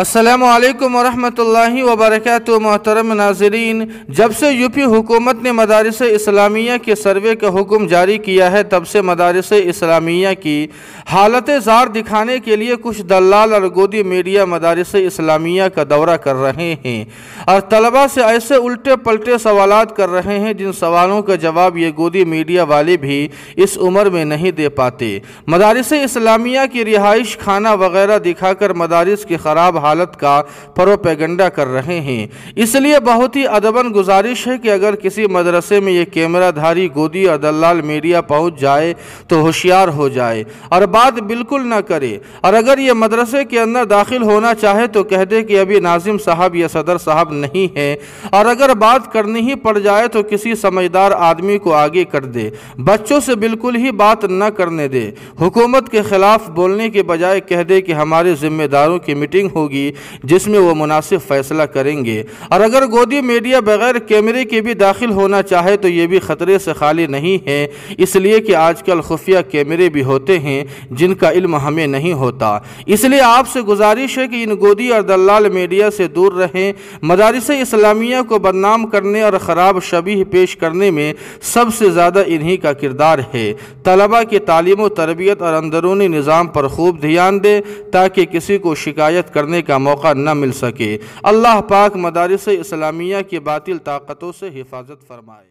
السلام علیکم ورحمۃ اللہ وبرکاتہ۔ محترم ناظرین، جب سے یوپی حکومت نے مدارس اسلامیہ کے سروے کا حکم جاری کیا ہے، تب سے مدارس اسلامیہ کی حالت زار دکھانے کے لیے کچھ دلال اور گودی میڈیا مدارس اسلامیہ کا دورہ کر رہے ہیں اور طلبہ سے ایسے الٹے پلٹے سوالات کر رہے ہیں جن سوالوں کا جواب یہ گودی میڈیا والے بھی اس عمر میں نہیں دے پاتے۔ مدارس اسلامیہ کی رہائش خانہ وغیرہ دکھا کر مدارس کی خراب حالت کا پروپیگنڈا کر رہے ہیں۔ اس لیے بہت ہی ادباً گزارش ہے کہ اگر کسی مدرسے میں یہ کیمرہ دھاری گودی اور دلال میڈیا پہنچ جائے تو ہوشیار ہو جائے اور بات بالکل نہ کرے، اور اگر یہ مدرسے کے اندر داخل ہونا چاہے تو کہہ دے کہ ابھی ناظم صاحب یا صدر صاحب نہیں ہے، اور اگر بات کرنی ہی پڑ جائے تو کسی سمجھدار آدمی کو آگے کر دے، بچوں سے بالکل ہی بات نہ کرنے دے، حکومت کے خلاف بولنے کے بجائے کہہ دے کہ ہمارے ذمہ داروں کی میٹنگ ہوگی جس میں وہ مناسب فیصلہ کریں گے۔ اور اگر گودی میڈیا بغیر کیمرے کے بھی داخل ہونا چاہے تو یہ بھی خطرے سے خالی نہیں ہے، اس لیے کہ آج کل خفیہ کیمرے بھی ہوتے ہیں جن کا علم ہمیں نہیں ہوتا۔ اس لیے آپ سے گزارش ہے کہ ان گودی اور دلال میڈیا سے دور رہیں۔ مدارس اسلامیہ کو بدنام کرنے اور خراب شبیہ پیش کرنے میں سب سے زیادہ انہی کا کردار ہے۔ طلبہ کی تعلیم و تربیت اور اندرونی نظام پر خوب دھیان دے تاکہ کسی کو شکایت کرنے کا موقع نہ مل سکے۔ اللہ پاک مدارس اسلامیہ کی باطل طاقتوں سے حفاظت فرمائے۔